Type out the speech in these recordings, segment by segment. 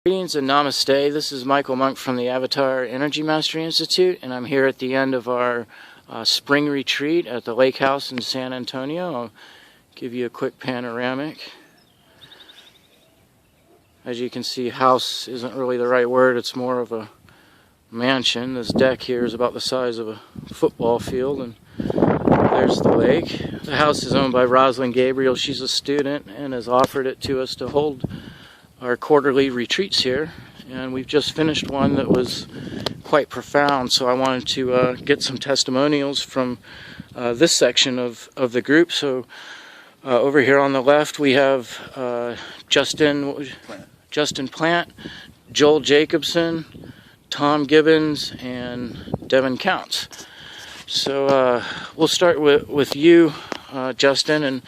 Greetings and namaste. This is Michael Monk from the Avatar Energy Mastery Institute, and I'm here at the end of our spring retreat at the lake house in San Antonio. I'll give you a quick panoramic. As you can see, house isn't really the right word, it's more of a mansion. This deck here is about the size of a football field, and there's the lake. The house is owned by Rosalind Gabriel. She's a student and has offered it to us to hold our quarterly retreats here, and we've just finished one that was quite profound, so I wanted to get some testimonials from this section of the group. So over here on the left we have Justin Plant, Joel Jacobson, Tom Gibbons, and Devin Counts. So we'll start with you, Justin, and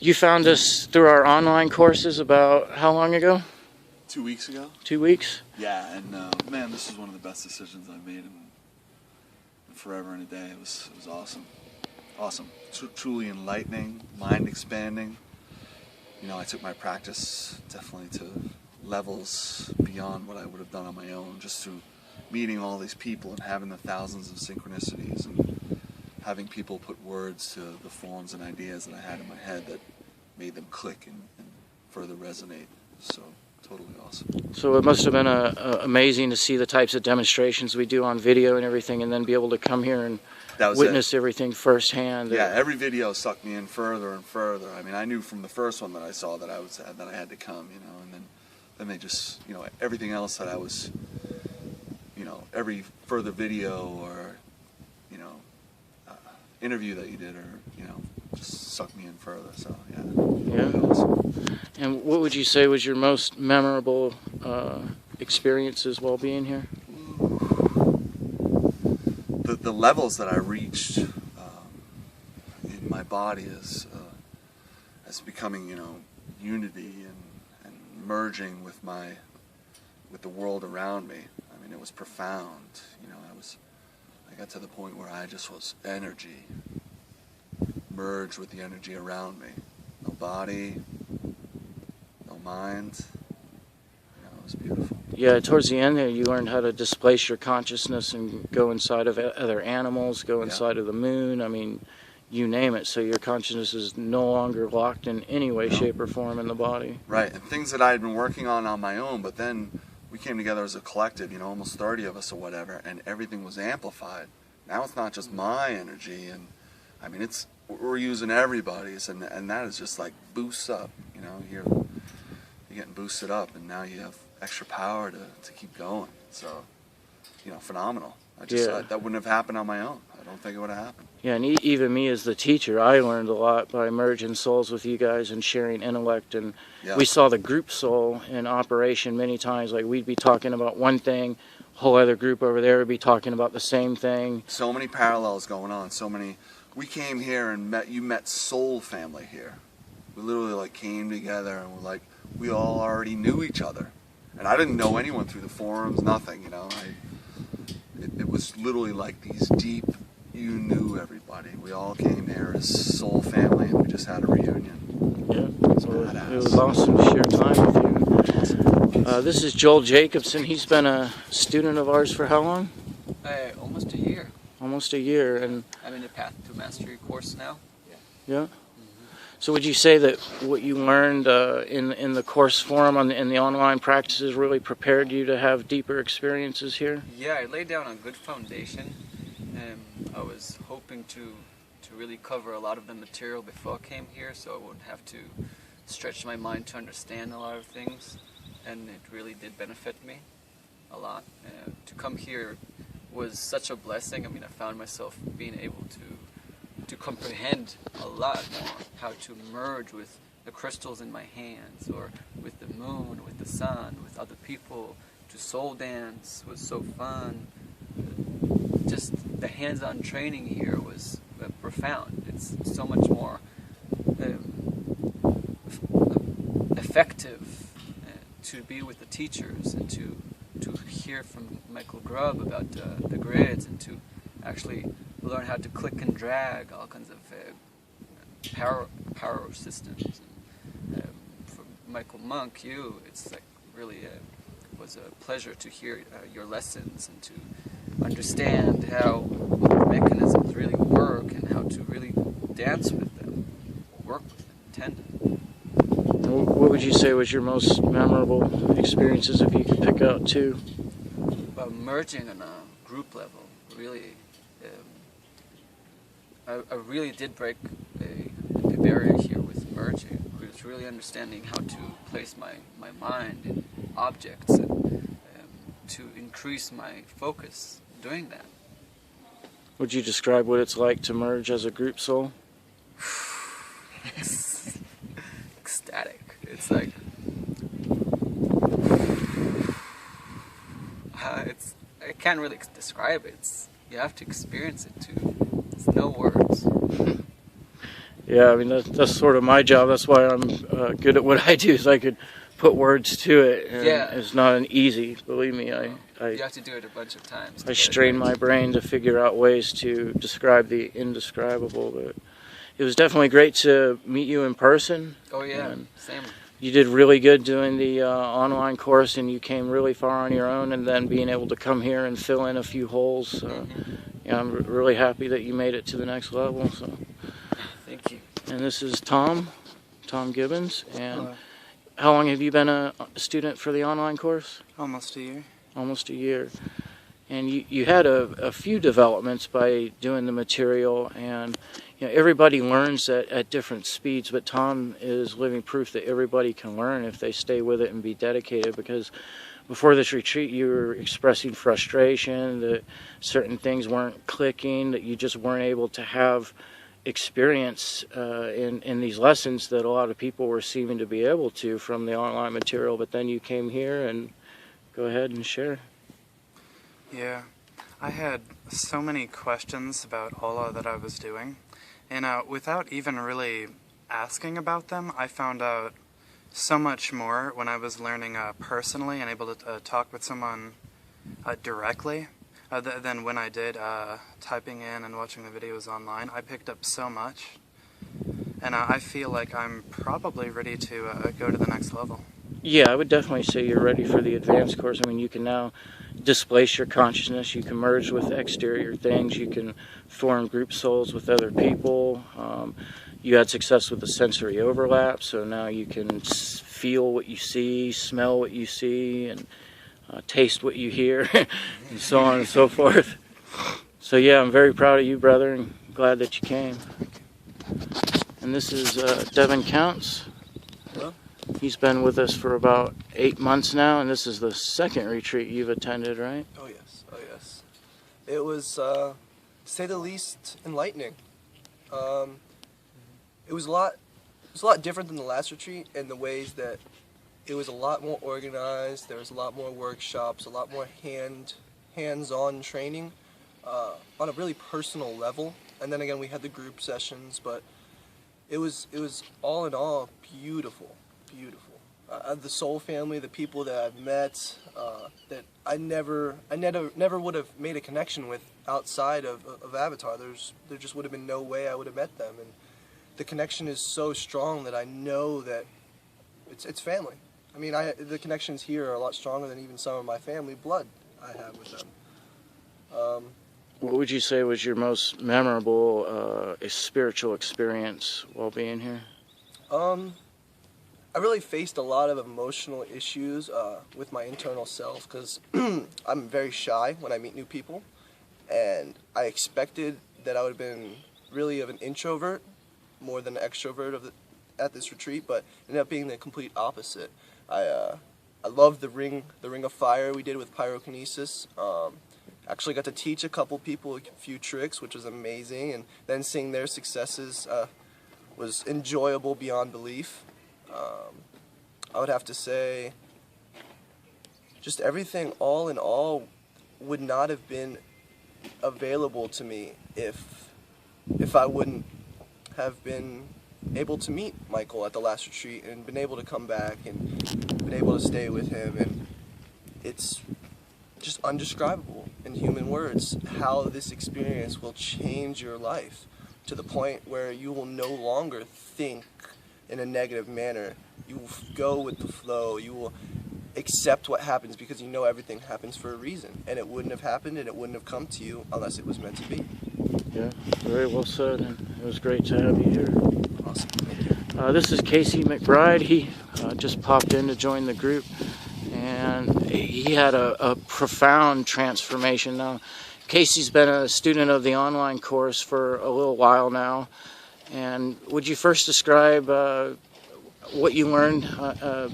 you found us through our online courses about how long ago? 2 weeks ago. 2 weeks? Yeah, and man, this is one of the best decisions I've made in forever and a day. It was awesome. Awesome. Truly enlightening, mind expanding. You know, I took my practice definitely to levels beyond what I would have done on my own, just through meeting all these people and having the thousands of synchronicities and having people put words to the forms and ideas that I had in my head that made them click and further resonate. So totally awesome. So it must have been amazing to see the types of demonstrations we do on video and everything, and then be able to come here and witness everything firsthand. Yeah, every video sucked me in further and further. I mean, I knew from the first one that I saw that I had to come, you know, and then they just, you know, everything else that I was, you know, every further video or, you know, interview that you did, or, you know, just sucked me in further. So yeah. Yeah. Awesome. And what would you say was your most memorable experiences while being here? The levels that I reached in my body as becoming, you know, unity and merging with the world around me. I mean, it was profound. You know, I got to the point where I just was energy, merged with the energy around me. No body, no mind. You know, it was beautiful. Yeah, towards the end there, you learned how to displace your consciousness and go inside of other animals, go inside of the moon. I mean, you name it. So your consciousness is no longer locked in any way, shape, or form in the body. Right, and things that I had been working on my own, but then we came together as a collective, you know, almost 30 of us or whatever, and everything was amplified. Now it's not just my energy, and I mean, we're using everybody's, and that is just like boosts up, you know, you're getting boosted up, and now you have extra power to keep going. So, you know, phenomenal. That wouldn't have happened on my own. I don't think it would have happened. Yeah, and even me as the teacher, I learned a lot by merging souls with you guys and sharing intellect, and we saw the group soul in operation many times. Like, we'd be talking about one thing, whole other group over there would be talking about the same thing. So many parallels going on, so many. We came here and you met soul family here. We literally like came together and we're like, we all already knew each other. And I didn't know anyone through the forums, nothing, you know. It was literally like these deep, you knew everybody. We all came here as soul family and we just had a reunion. Yeah, so it was awesome to share time with you. This is Joel Jacobson. He's been a student of ours for how long? Almost a year. Almost a year. And I'm in the Path to Mastery course now. Yeah. So would you say that what you learned in the course forum in the online practices really prepared you to have deeper experiences here? Yeah, I laid down a good foundation. I was hoping to really cover a lot of the material before I came here, so I wouldn't have to stretch my mind to understand a lot of things, and it really did benefit me a lot. To come here was such a blessing. I mean, I found myself being able to comprehend a lot more how to merge with the crystals in my hands, or with the moon, with the sun, with other people. To soul dance was so fun. Just the hands-on training here was profound. It's so much more effective to be with the teachers and to hear from Michael Grubb about the grids, and to actually learn how to click and drag all kinds of power systems. And, for Michael Monk, it's like really was a pleasure to hear your lessons and to understand how the mechanisms really work and how to really dance with them, work with them, tend. What would you say was your most memorable experiences, if you could pick out two? Merging on a group level, really, I really did break a barrier here with merging. It was really understanding how to place my mind in objects and to increase my focus doing that. Would you describe what it's like to merge as a group soul? Ecstatic. It's like I can't really describe it. You have to experience it too. It's no words. Yeah, I mean that's sort of my job. That's why I'm good at what I do. Is I could put words to it. And yeah. It's not an easy. Believe me, I you have to do it a bunch of times. I strain my brain to figure out ways to describe the indescribable. But it was definitely great to meet you in person. Oh yeah, and same. You did really good doing the online course, and you came really far on your own. And then being able to come here and fill in a few holes. Yeah, I'm really happy that you made it to the next level. So. Thank you. And this is Tom Gibbons. And how long have you been a student for the online course? Almost a year. Almost a year. And you had a few developments by doing the material, and everybody learns at different speeds, but Tom is living proof that everybody can learn if they stay with it and be dedicated, because before this retreat you were expressing frustration that certain things weren't clicking, that you just weren't able to have experience in these lessons that a lot of people were seeming to be able to from the online material. But then you came here, and go ahead and share. Yeah, I had so many questions about all that I was doing, and without even really asking about them, I found out so much more when I was learning personally and able to talk with someone directly than when I did typing in and watching the videos online. I picked up so much, and I feel like I'm probably ready to go to the next level. Yeah, I would definitely say you're ready for the advanced course. I mean, you can now displace your consciousness, you can merge with exterior things, you can form group souls with other people. You had success with the sensory overlap, so now you can feel what you see, smell what you see, and taste what you hear, and so on and so forth. So yeah, I'm very proud of you, brother, and glad that you came. And this is Devin Counts. Hello? He's been with us for about 8 months now, and this is the second retreat you've attended, right? Oh yes, oh yes. It was, to say the least, enlightening. It was a lot different than the last retreat in the ways that it was a lot more organized. There was a lot more workshops, a lot more hands-on training on a really personal level. And then again, we had the group sessions, but it was all in all beautiful. The soul family, the people that I've met, that I never would have made a connection with outside of Avatar. There just would have been no way I would have met them, and the connection is so strong that I know that it's family. I mean, the connections here are a lot stronger than even some of my family blood I have with them. What would you say was your most memorable spiritual experience while being here? I really faced a lot of emotional issues with my internal self, because I'm very shy when I meet new people, and I expected that I would have been really of an introvert more than an extrovert at this retreat, but ended up being the complete opposite. I loved the ring of fire we did with pyrokinesis. Actually got to teach a couple people a few tricks, which was amazing, and then seeing their successes was enjoyable beyond belief. I would have to say just everything all in all would not have been available to me if I wouldn't have been able to meet Michael at the last retreat and been able to come back and been able to stay with him. And it's just undescribable in human words how this experience will change your life to the point where you will no longer think in a negative manner. You will go with the flow. You will accept what happens because you know everything happens for a reason, and it wouldn't have happened and it wouldn't have come to you unless it was meant to be. Yeah, very well said, and it was great to have you here. Awesome. Thank you. This is Casey McBride. He just popped in to join the group, and he had a profound transformation. Now, Casey's been a student of the online course for a little while now, and would you first describe what you learned,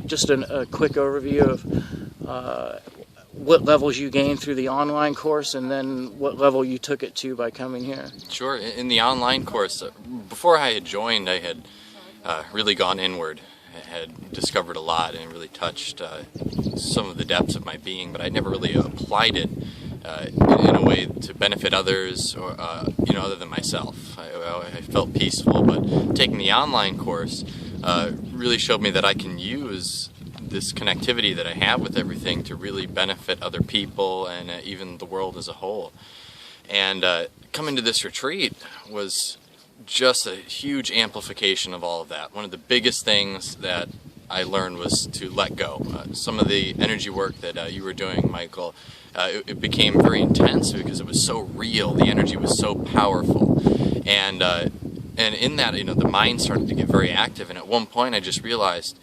just a quick overview of what levels you gained through the online course, and then what level you took it to by coming here? Sure. In the online course, before I had joined, I had really gone inward. I had discovered a lot and really touched some of the depths of my being, but I never really applied it in a way to benefit others or other than myself. I felt peaceful, but taking the online course really showed me that I can use this connectivity that I have with everything to really benefit other people and even the world as a whole. And coming to this retreat was just a huge amplification of all of that. One of the biggest things that I learned was to let go. Some of the energy work that you were doing, Michael, it became very intense because it was so real. The energy was so powerful, and in that, the mind started to get very active. And at one point, I just realized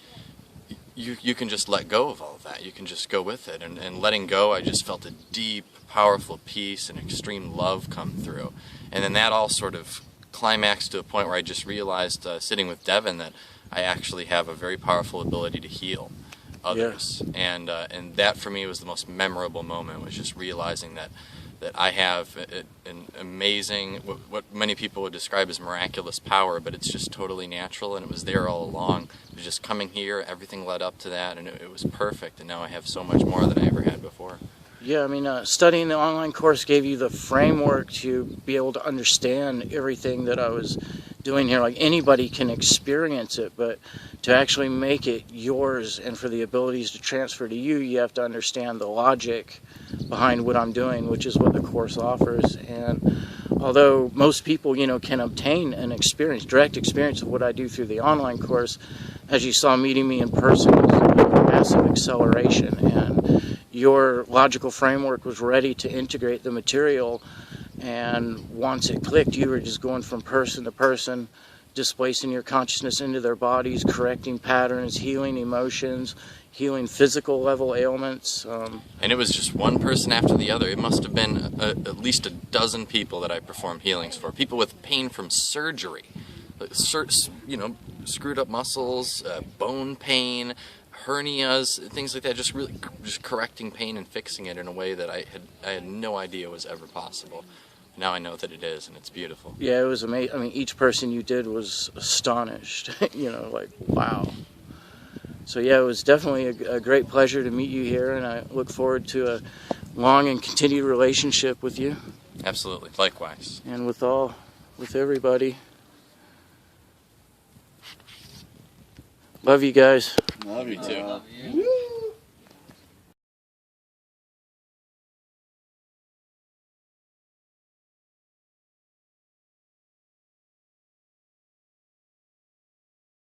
you can just let go of all of that. You can just go with it. And letting go, I just felt a deep, powerful peace and extreme love come through. And then that all sort of climaxed to a point where I just realized, sitting with Devin, that I actually have a very powerful ability to heal others. Yeah. And that for me was the most memorable moment, was just realizing that I have an amazing, what many people would describe as miraculous power, but it's just totally natural, and it was there all along. It was just coming here, everything led up to that, and it was perfect, and now I have so much more than I ever had before. Yeah, I mean, studying the online course gave you the framework to be able to understand everything that I was doing here. Like, anybody can experience it, but to actually make it yours and for the abilities to transfer to you, you have to understand the logic behind what I'm doing, which is what the course offers. And although most people, can obtain an experience, direct experience of what I do through the online course, as you saw, meeting me in person was a massive acceleration, and your logical framework was ready to integrate the material, and once it clicked, you were just going from person to person, displacing your consciousness into their bodies, correcting patterns, healing emotions, healing physical level ailments. And it was just one person after the other. It must have been at least a dozen people that I performed healings for. People with pain from surgery, screwed up muscles, bone pain, hernias, things like that. Just correcting pain and fixing it in a way that I had no idea was ever possible. Now I know that it is, and it's beautiful. Yeah, it was amazing. I mean, each person you did was astonished. Like, wow. So yeah, it was definitely a great pleasure to meet you here, and I look forward to a long and continued relationship with you. Absolutely, likewise. And with everybody. Love you guys. Love you too. Love you.